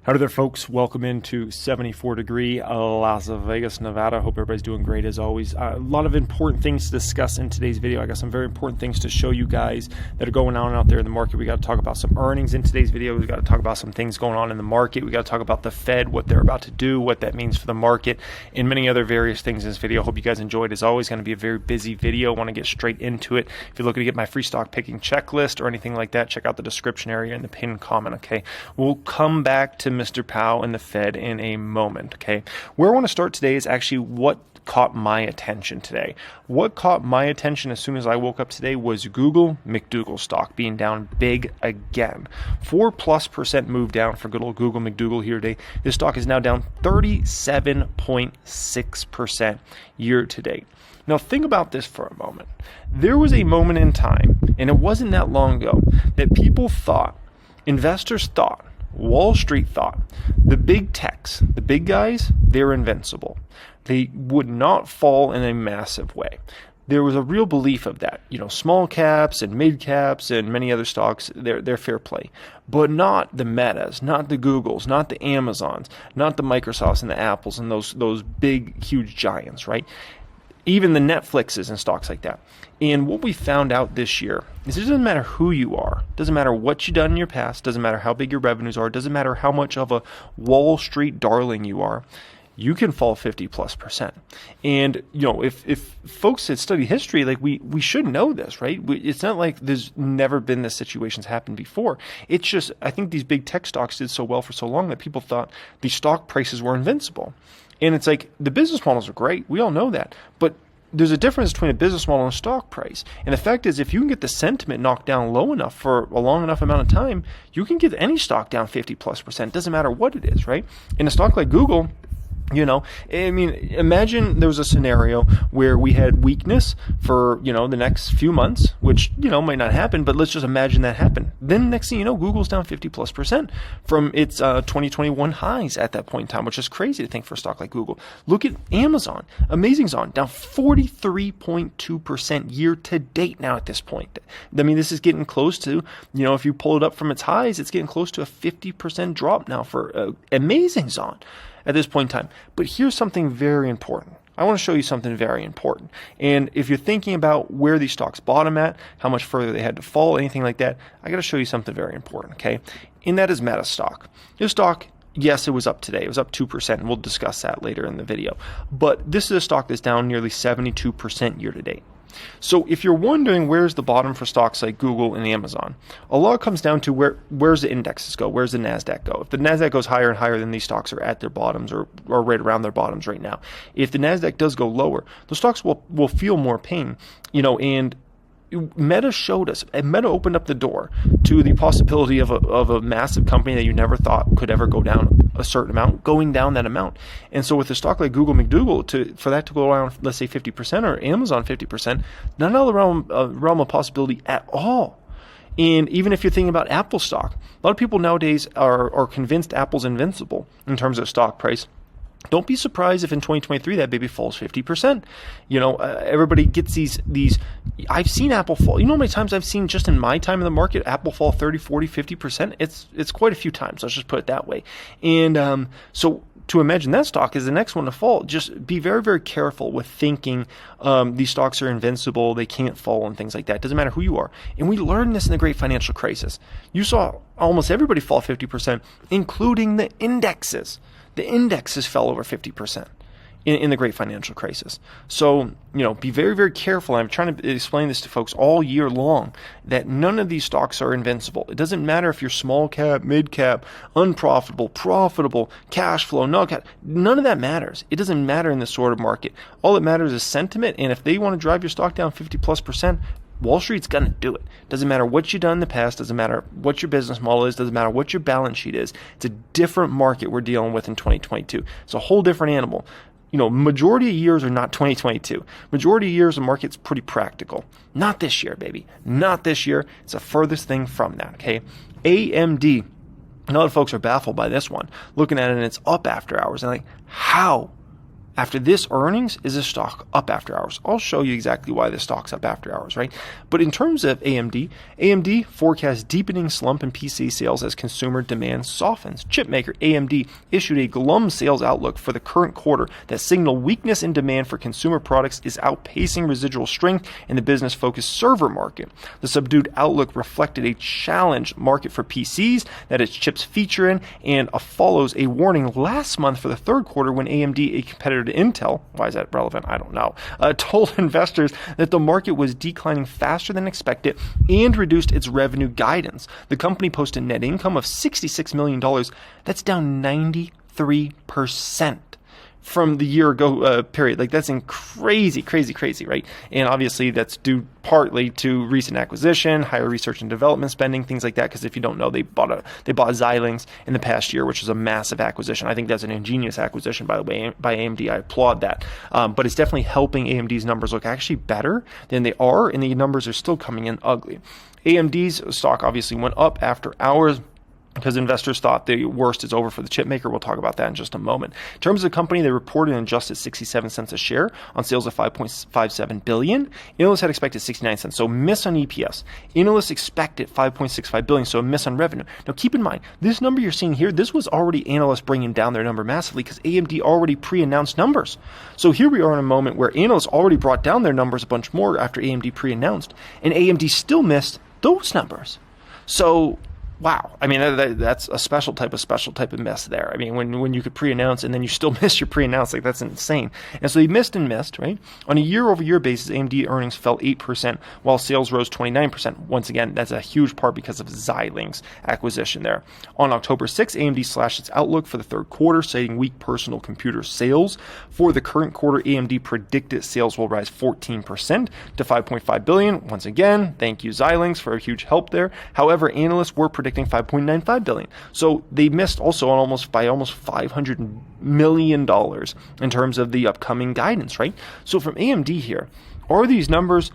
Howdy there, folks. Welcome into 74-degree Las Vegas, Nevada. Hope everybody's doing great as always. A lot of important things to discuss in today's video. I got some very important things to show you guys that are going on out there in the market. We got to talk about some earnings in today's video. We got to talk about some things going on in the market. We got to talk about the Fed, what they're about to do, what that means for the market, and many other various things in this video. Hope you guys enjoyed. As always, going to be a very busy video. I want to get straight into it. If you're looking to get my free stock picking checklist or anything like that, check out the description area in the pinned comment, okay? We'll come back to Mr. Powell and the Fed in a moment, okay? Where I want to start today is actually what caught my attention today. What caught my attention as soon as I woke up today was Google McDougal stock being down big again. 4+% move down for good old Google McDougal here today. This stock is now down 37.6% year to date. Now think about this for a moment. There was a moment in time, and it wasn't that long ago, that people thought, investors thought, Wall Street thought, the big techs, the big guys, they're invincible. They would not fall in a massive way. There was a real belief of that. You know, small caps and mid caps and many other stocks, they're fair play. But not the Metas, not the Googles, not the Amazons, not the Microsofts and the Apples and those big, huge giants, right? Even the Netflixes and stocks like that. And what we found out this year is it doesn't matter who you are, doesn't matter what you've done in your past, doesn't matter how big your revenues are, doesn't matter how much of a Wall Street darling you are, you can fall 50+%. And, you know, if folks had studied history, like we should know this, right? It's not like there's never been this situations happen before. It's just, I think these big tech stocks did so well for so long that people thought these stock prices were invincible. And it's like, the business models are great. We all know that. But there's a difference between a business model and a stock price. And the fact is, if you can get the sentiment knocked down low enough for a long enough amount of time, you can get any stock down 50+%. Doesn't matter what it is, right? In a stock like Google, you know, I mean, imagine there was a scenario where we had weakness for, you know, the next few months, which, you know, might not happen, but let's just imagine that happened. Then next thing you know, Google's down 50+% from its 2021 highs at that point in time, which is crazy to think for a stock like Google. Look at Amazon, Amazon, down 43.2% year to date now at this point. I mean, this is getting close to, you know, if you pull it up from its highs, it's getting close to a 50% drop now for Amazon at this point in time. But here's something very important. I want to show you something very important. And if you're thinking about where these stocks bottom at, how much further they had to fall, anything like that, I got to show you something very important, okay? And that is Meta stock. This stock, yes, it was up today. It was up 2%, and we'll discuss that later in the video. But this is a stock that's down nearly 72% year to date. So if you're wondering where's the bottom for stocks like Google and Amazon, a lot comes down to where's the indexes go, where's the NASDAQ go. If the NASDAQ goes higher and higher, then these stocks are at their bottoms or right around their bottoms right now. If the NASDAQ does go lower, the stocks will feel more pain, you know, and Meta showed us, and Meta opened up the door to the possibility of a massive company that you never thought could ever go down a certain amount, going down that amount. And so with a stock like Google McDougal, for that to go around, let's say 50% or Amazon 50%, not out of the realm of possibility at all. And even if you're thinking about Apple stock, a lot of people nowadays are convinced Apple's invincible in terms of stock price. Don't be surprised if in 2023 that baby falls 50%. You know, everybody gets these. I've seen Apple fall. You know how many times I've seen just in my time in the market, Apple fall 30, 40, 50%? It's quite a few times. Let's just put it that way. And so to imagine that stock is the next one to fall, just be very, very careful with thinking these stocks are invincible, they can't fall and things like that. It doesn't matter who you are. And we learned this in the great financial crisis. You saw almost everybody fall 50%, including the indexes. The indexes fell over 50% in the great financial crisis. So, you know, be very, very careful. I'm trying to explain this to folks all year long, that none of these stocks are invincible. It doesn't matter if you're small cap, mid cap, unprofitable, profitable, cash flow, no cash. None of that matters. It doesn't matter in this sort of market. All that matters is sentiment. And if they want to drive your stock down 50+%, Wall Street's going to do it. Doesn't matter what you've done in the past, doesn't matter what your business model is, doesn't matter what your balance sheet is. It's a different market we're dealing with in 2022. It's a whole different animal. You know, majority of years are not 2022. Majority of years, the market's pretty practical. Not this year, baby. Not this year. It's the furthest thing from that, okay? AMD. A lot of folks are baffled by this one. Looking at it, and it's up after hours. And like, how? after this earnings, is this stock up after hours? I'll show you exactly why this stock's up after hours, right? But in terms of AMD forecasts deepening slump in PC sales as consumer demand softens. Chipmaker AMD issued a glum sales outlook for the current quarter that signaled weakness in demand for consumer products is outpacing residual strength in the business-focused server market. The subdued outlook reflected a challenged market for PCs that its chips feature in, and follows a warning last month for the third quarter when AMD, a competitor to Intel, why is that relevant? I don't know, told investors that the market was declining faster than expected and reduced its revenue guidance. The company posted net income of $66 million. That's down 93% from the year ago period. Like, that's crazy, right? And obviously that's due partly to recent acquisition, higher research and development spending, things like that. Because if you don't know, they bought Xilinx in the past year, which was a massive acquisition. I think that's an ingenious acquisition, by the way, by AMD. I applaud that. But it's definitely helping AMD's numbers look actually better than they are, and the numbers are still coming in ugly. AMD's stock obviously went up after hours, because investors thought the worst is over for the chip maker. We'll talk about that in just a moment. In terms of the company, they reported and adjusted 67 cents a share on sales of $5.57 billion. Analysts had expected 69 cents, so miss on EPS. Analysts expected $5.65 billion, so a miss on revenue. Now keep in mind, this number you're seeing here, this was already analysts bringing down their number massively because AMD already pre-announced numbers. So here we are in a moment where analysts already brought down their numbers a bunch more after AMD pre-announced, and AMD still missed those numbers. So wow. I mean, that's a special type of mess there. I mean, when you could pre-announce and then you still miss your pre-announce, like, that's insane. And so they missed, right? On a year-over-year basis, AMD earnings fell 8%, while sales rose 29%. Once again, that's a huge part because of Xilinx acquisition there. On October 6th, AMD slashed its outlook for the third quarter, citing weak personal computer sales. For the current quarter, AMD predicted sales will rise 14% to $5.5 billion. Once again, thank you, Xilinx, for a huge help there. However, analysts were predicting $5.95 billion. So they missed also on almost $500 million in terms of the upcoming guidance, right? So from AMD here, are these numbers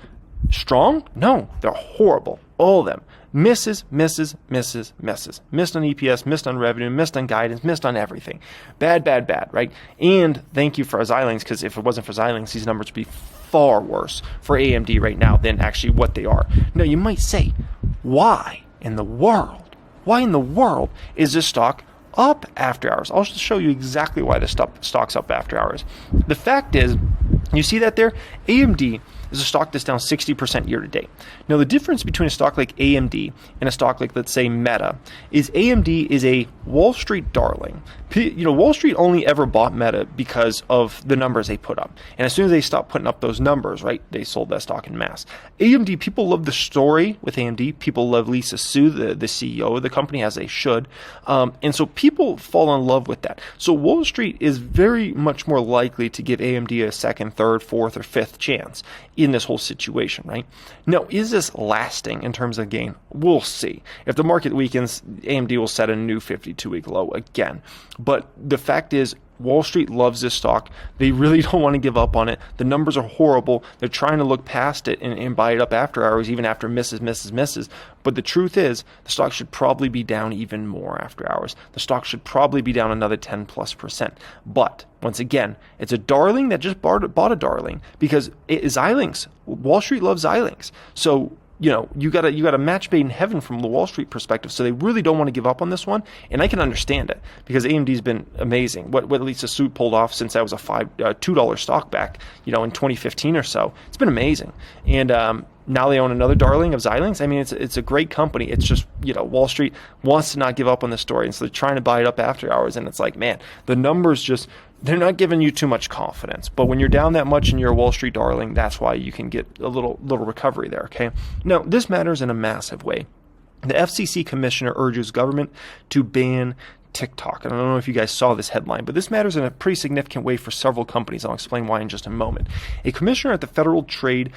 strong? No, they're horrible. All of them. Misses. Missed on EPS, missed on revenue, missed on guidance, missed on everything. Bad, right? And thank you for Xilinx, because if it wasn't for Xilinx, these numbers would be far worse for AMD right now than actually what they are. Now, you might say, why in the world is this stock up after hours? I'll just show you exactly why the stock's up after hours. The fact is, you see that there? AMD is a stock that's down 60% year to date. Now, the difference between a stock like AMD and a stock like, let's say, Meta, is AMD is a Wall Street darling. Wall Street only ever bought Meta because of the numbers they put up. And as soon as they stopped putting up those numbers, right, they sold that stock in mass. AMD, people love the story with AMD. People love Lisa Su, the CEO of the company, as they should. And so people fall in love with that. So Wall Street is very much more likely to give AMD a second, third, fourth, or fifth chance in this whole situation, right? Now, is this lasting in terms of gain? We'll see. If the market weakens, AMD will set a new 52-week low again. But the fact is, Wall Street loves this stock. They really don't want to give up on it. The numbers are horrible. They're trying to look past it and buy it up after hours, even after misses. But the truth is, the stock should probably be down even more after hours. The stock should probably be down another 10+%. But once again, it's a darling that just bought a darling because it is Xilinx. Wall Street loves Xilinx. So, you got a match made in heaven from the Wall Street perspective, so they really don't want to give up on this one, and I can understand it because AMD's been amazing. What Lisa Su pulled off since that was a $2 stock back, in 2015 or so, it's been amazing. And now they own another darling of Xilinx. I mean, it's a great company. It's just, Wall Street wants to not give up on the story, and so they're trying to buy it up after hours, and it's like, man, the numbers just, they're not giving you too much confidence. But when you're down that much and you're a Wall Street darling, that's why you can get a little recovery there, okay? Now, this matters in a massive way. The FCC commissioner urges government to ban TikTok. And I don't know if you guys saw this headline, but this matters in a pretty significant way for several companies. I'll explain why in just a moment. A commissioner at the Federal Communications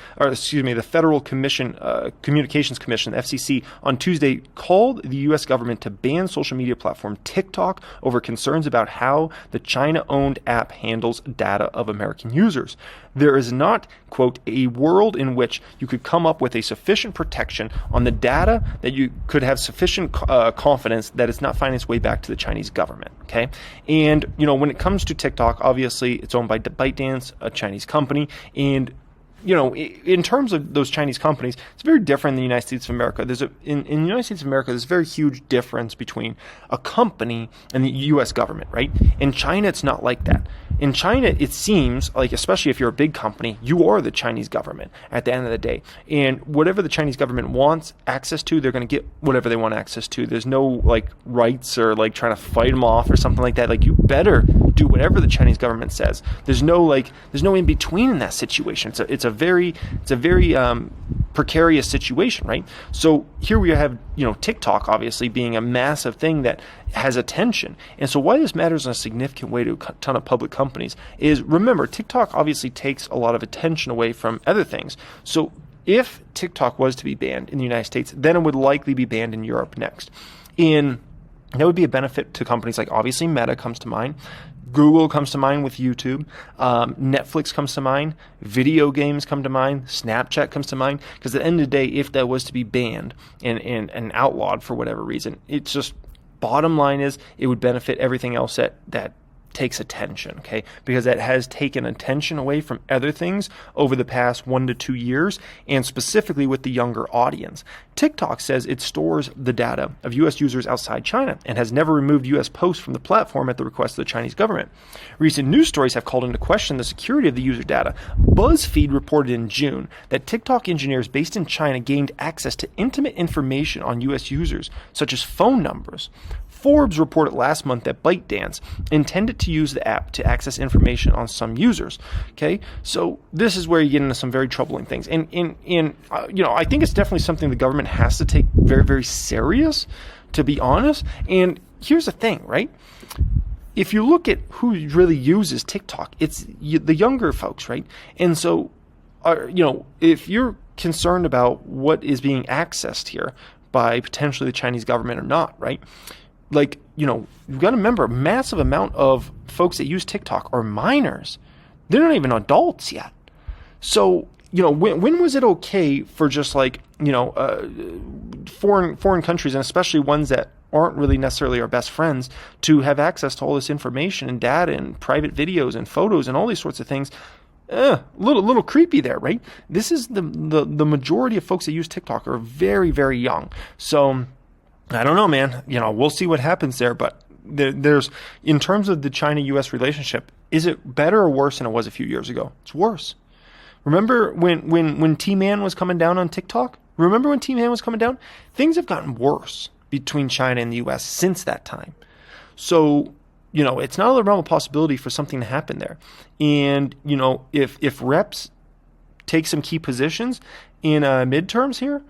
Commission, the FCC, on Tuesday called the U.S. government to ban social media platform TikTok over concerns about how the China-owned app handles data of American users. There is not, quote, a world in which you could come up with a sufficient protection on the data that you could have sufficient confidence that it's not finding its way back to the Chinese government, okay? And, when it comes to TikTok, obviously it's owned by ByteDance, a Chinese company, and in terms of those Chinese companies, it's very different in the United States of America. In the United States of America, there's a very huge difference between a company and the U.S. government, right? In China, it's not like that. In China, it seems like, especially if you're a big company, you are the Chinese government at the end of the day. And whatever the Chinese government wants access to, they're going to get whatever they want access to. There's no rights or trying to fight them off or something like that. You better do whatever the Chinese government says. There's no in between in that situation. It's a very precarious situation, right? So here we have, TikTok obviously being a massive thing that has attention. And so why this matters in a significant way to a ton of public companies is, remember, TikTok obviously takes a lot of attention away from other things. So if TikTok was to be banned in the United States, then it would likely be banned in Europe next. And that would be a benefit to companies like, obviously, Meta comes to mind. Google comes to mind with YouTube. Netflix comes to mind. Video games come to mind. Snapchat comes to mind. Because at the end of the day, if that was to be banned and outlawed for whatever reason, it's just, bottom line is, it would benefit everything else that takes attention, okay? Because that has taken attention away from other things over the past 1 to 2 years, and specifically with the younger audience. TikTok says it stores the data of U.S. users outside China and has never removed U.S. posts from the platform at the request of the Chinese government. Recent news stories have called into question the security of the user data. BuzzFeed reported in June that TikTok engineers based in China gained access to intimate information on U.S. users, such as phone numbers. Forbes reported last month that ByteDance intended to use the app to access information on some users. Okay, so this is where you get into some very troubling things, and I think it's definitely something the government has to take very, very serious, to be honest. And here's the thing, right? If you look at who really uses TikTok, it's the younger folks, right? And so, if you're concerned about what is being accessed here by potentially the Chinese government or not, right? You've got to remember, a massive amount of folks that use TikTok are minors. They're not even adults yet. So, when was it okay for just foreign countries, and especially ones that aren't really necessarily our best friends, to have access to all this information and data and private videos and photos and all these sorts of things? Little creepy there, right? This is the majority of folks that use TikTok are very, very young. So, I don't know, man. We'll see what happens there. But there's, in terms of the China-U.S. relationship, is it better or worse than it was a few years ago? It's worse. Remember when T-Man was coming down on TikTok? Remember when T-Man was coming down? Things have gotten worse between China and the U.S. since that time. So, it's not a realm of possibility for something to happen there. And, if reps take some key positions in midterms here,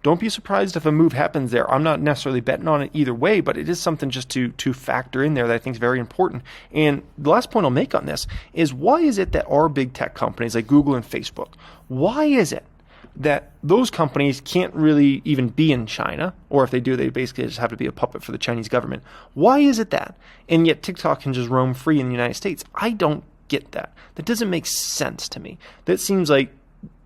don't be surprised if a move happens there. I'm not necessarily betting on it either way, but it is something just to factor in there that I think is very important. And the last point I'll make on this is, why is it that our big tech companies like Google and Facebook, why is it that those companies can't really even be in China, or if they do, they basically just have to be a puppet for the Chinese government? Why is it that? And yet TikTok can just roam free in the United States. I don't get that. That doesn't make sense to me. That seems like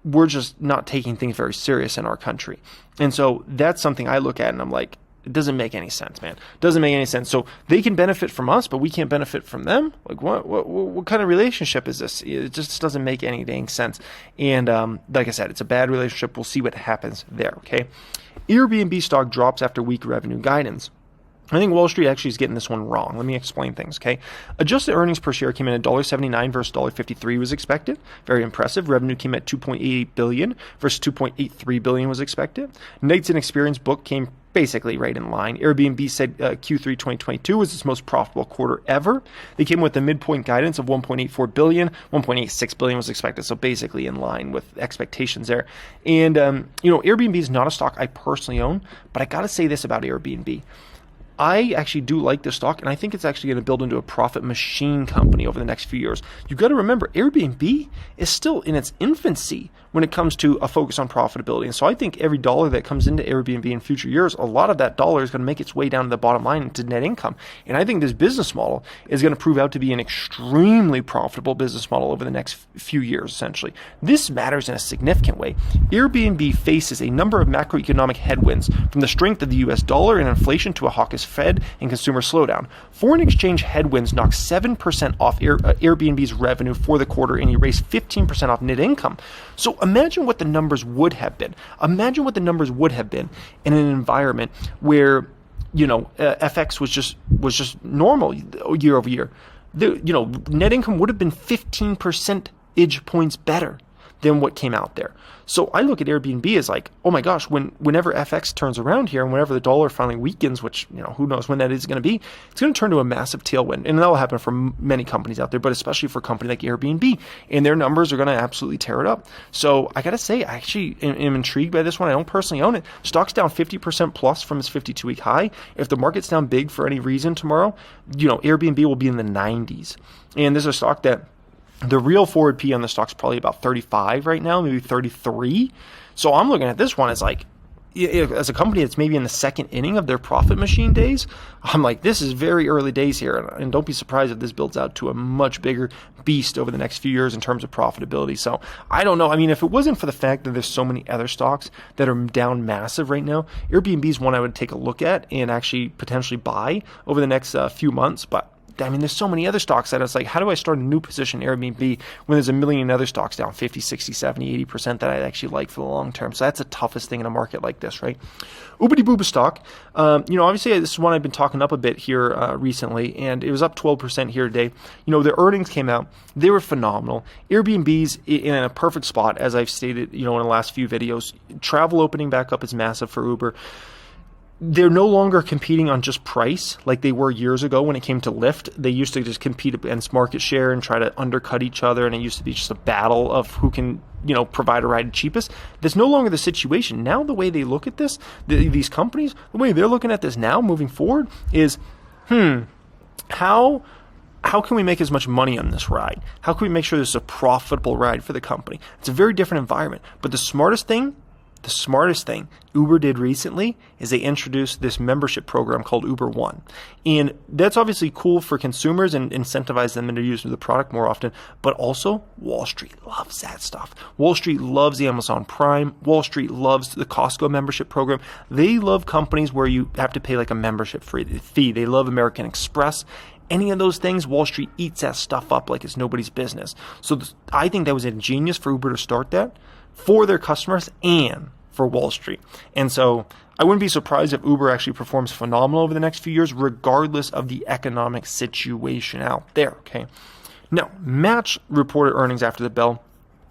we're just not taking things very serious in our country. And so that's something I look at and I'm like, it doesn't make any sense, man. It doesn't make any sense. So they can benefit from us, but we can't benefit from them? What kind of relationship is this? It just doesn't make any dang sense. And like I said, it's a bad relationship. We'll see what happens there, okay? Airbnb stock drops after weak revenue guidance. I think Wall Street actually is getting this one wrong. Let me explain things, okay? Adjusted earnings per share came in at $1.79 versus $1.53 was expected. Very impressive. Revenue came at $2.88 billion versus $2.83 billion was expected. Nights and Experience book came basically right in line. Airbnb said Q3 2022 was its most profitable quarter ever. They came with a midpoint guidance of $1.84 billion. $1.86 billion was expected, so basically in line with expectations there. And, Airbnb is not a stock I personally own, but I got to say this about Airbnb. I actually do like this stock, and I think it's actually going to build into a profit machine company over the next few years. You've got to remember, Airbnb is still in its infancy when it comes to a focus on profitability. And so I think every dollar that comes into Airbnb in future years, a lot of that dollar is going to make its way down to the bottom line into net income. And I think this business model is going to prove out to be an extremely profitable business model over the next few years, essentially. This matters in a significant way. Airbnb faces a number of macroeconomic headwinds, from the strength of the US dollar and inflation to a hawkish this Fed and consumer slowdown. Foreign exchange headwinds knocked 7% off Airbnb's revenue for the quarter and erased 15% off net income. So imagine what the numbers would have been. Imagine what the numbers would have been in an environment where FX was just normal year over year. Net income would have been 15 percentage points better than what came out there. So I look at Airbnb as like, oh my gosh, whenever FX turns around here and whenever the dollar finally weakens, which, who knows when that is going to be, it's going to turn to a massive tailwind. And that will happen for many companies out there, but especially for a company like Airbnb. And their numbers are going to absolutely tear it up. So I got to say, I actually am intrigued by this one. I don't personally own it. Stock's down 50% plus from its 52-week high. If the market's down big for any reason tomorrow, Airbnb will be in the 90s. And this is a stock that the real forward P on the stock's probably about 35 right now, maybe 33. So I'm looking at this one as like, as a company that's maybe in the second inning of their profit machine days, I'm like, this is very early days here. And don't be surprised if this builds out to a much bigger beast over the next few years in terms of profitability. So I don't know. I mean, if it wasn't for the fact that there's so many other stocks that are down massive right now, Airbnb is one I would take a look at and actually potentially buy over the next few months. But I mean, there's so many other stocks that it's like, how do I start a new position in Airbnb when there's a million other stocks down 50, 60, 70, 80% that I actually like for the long term? So that's the toughest thing in a market like this, right? Oobity booba stock. Obviously, this is one I've been talking up a bit here recently, and it was up 12% here today. The earnings came out. They were phenomenal. Airbnb's in a perfect spot, as I've stated, in the last few videos. Travel opening back up is massive for Uber. They're no longer competing on just price like they were years ago when it came to Lyft. They used to just compete against market share and try to undercut each other, and it used to be just a battle of who can, provide a ride cheapest. That's no longer the situation. Now the way they look at this, these companies, the way they're looking at this now moving forward is, how can we make as much money on this ride? How can we make sure this is a profitable ride for the company? It's a very different environment. But the smartest thing Uber did recently is they introduced this membership program called Uber One. And that's obviously cool for consumers and incentivize them to use the product more often. But also, Wall Street loves that stuff. Wall Street loves Amazon Prime. Wall Street loves the Costco membership program. They love companies where you have to pay like a membership fee. They love American Express. Any of those things, Wall Street eats that stuff up like it's nobody's business. So I think that was ingenious for Uber to start that for their customers and for Wall Street. And so I wouldn't be surprised if Uber actually performs phenomenal over the next few years, regardless of the economic situation out there, okay? Now, Match reported earnings after the bell.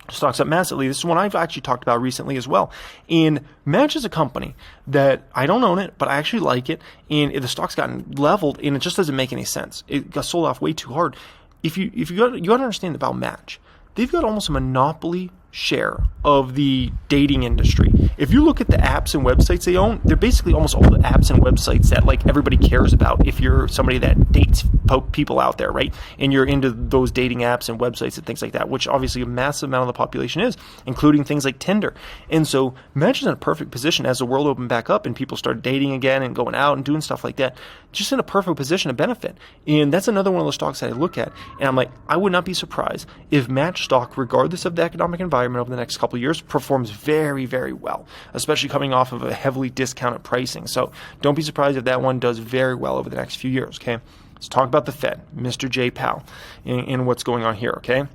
Stock's up massively. This is one I've actually talked about recently as well. And Match is a company that I don't own it, but I actually like it. And the stock's gotten leveled, and it just doesn't make any sense. It got sold off way too hard. You got to understand about Match. They've got almost a monopoly share of the dating industry. If you look at the apps and websites they own, they're basically almost all the apps and websites that like everybody cares about if you're somebody that dates people out there, right? And you're into those dating apps and websites and things like that, which obviously a massive amount of the population is, including things like Tinder. And so Match is in a perfect position as the world opened back up and people start dating again and going out and doing stuff like that, just in a perfect position to benefit. And that's another one of those stocks that I look at and I'm like, I would not be surprised if Match stock, regardless of the economic environment over the next couple of years, performs very, very well, especially coming off of a heavily discounted pricing. So don't be surprised if that one does very well over the next few years, okay? Let's talk about the Fed, Mr. J. Powell, and what's going on here, okay?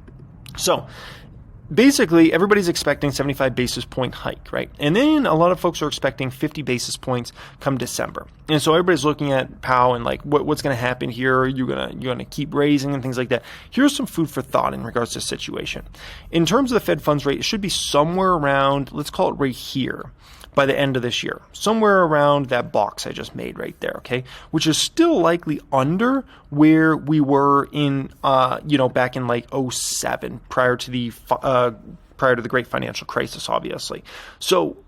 So basically, everybody's expecting 75 basis point hike, right? And then a lot of folks are expecting 50 basis points come December. And so everybody's looking at Powell and like, what's going to happen here? You're gonna keep raising and things like that. Here's some food for thought in regards to the situation. In terms of the Fed funds rate, it should be somewhere around, let's call it right here, by the end of this year, somewhere around that box I just made right there, okay? Which is still likely under where we were in, back in like 2007, prior to the great financial crisis, obviously. So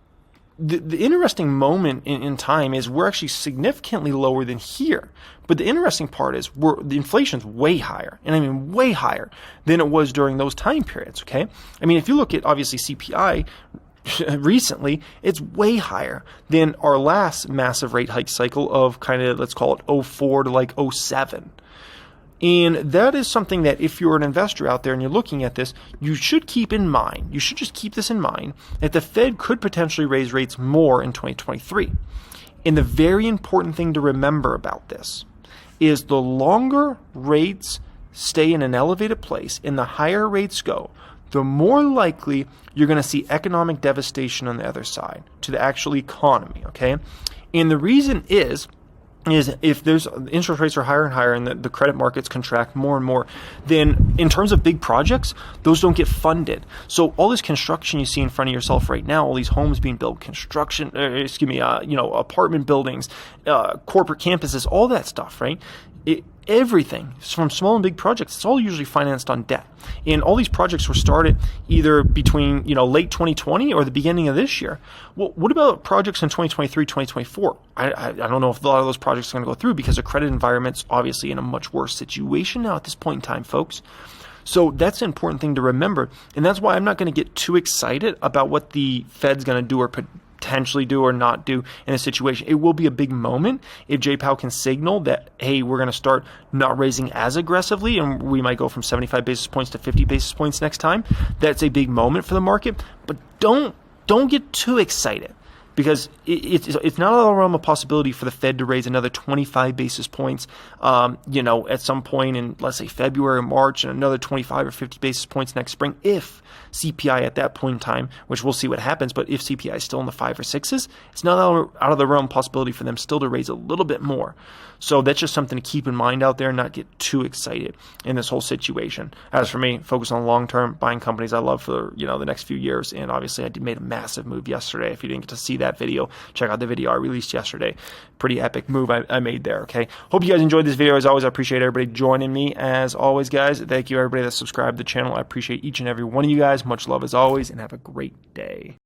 the interesting moment in time is we're actually significantly lower than here. But the interesting part is the inflation's way higher, and I mean way higher than it was during those time periods, okay? I mean, if you look at obviously CPI, recently, it's way higher than our last massive rate hike cycle of kind of, let's call it 04 to like 07. And that is something that if you're an investor out there and you're looking at this, you should keep in mind. You should just keep this in mind that the Fed could potentially raise rates more in 2023. And the very important thing to remember about this is the longer rates stay in an elevated place and the higher rates go, the more likely you're going to see economic devastation on the other side to the actual economy, okay? And the reason is if there's interest rates are higher and higher and the credit markets contract more and more, then in terms of big projects, those don't get funded. So all this construction you see in front of yourself right now, all these homes being built, apartment buildings, corporate campuses, all that stuff, right? Everything from small and big projects, it's all usually financed on debt. And all these projects were started either between, late 2020 or the beginning of this year. Well, what about projects in 2023, 2024? I don't know if a lot of those projects are going to go through because the credit environment's obviously in a much worse situation now at this point in time, folks. So that's an important thing to remember. And that's why I'm not going to get too excited about what the Fed's going to do or potentially do or not do in a situation. It will be a big moment if Jay Powell can signal that, hey, we're going to start not raising as aggressively and we might go from 75 basis points to 50 basis points next time. That's a big moment for the market. But don't get too excited, because it's not out of the realm of possibility for the Fed to raise another 25 basis points, at some point in, let's say, February or March, and another 25 or 50 basis points next spring if CPI at that point in time, which we'll see what happens, but if CPI is still in the 5 or 6s, it's not out of the realm of possibility for them still to raise a little bit more. So that's just something to keep in mind out there and not get too excited in this whole situation. As for me, focus on long-term, buying companies I love for, the next few years. And obviously I made a massive move yesterday. If you didn't get to see that video, check out the video I released yesterday. Pretty epic move I made there, okay? Hope you guys enjoyed this video. As always, I appreciate everybody joining me. As always, guys, thank you everybody that subscribed to the channel. I appreciate each and every one of you guys. Much love as always, and have a great day.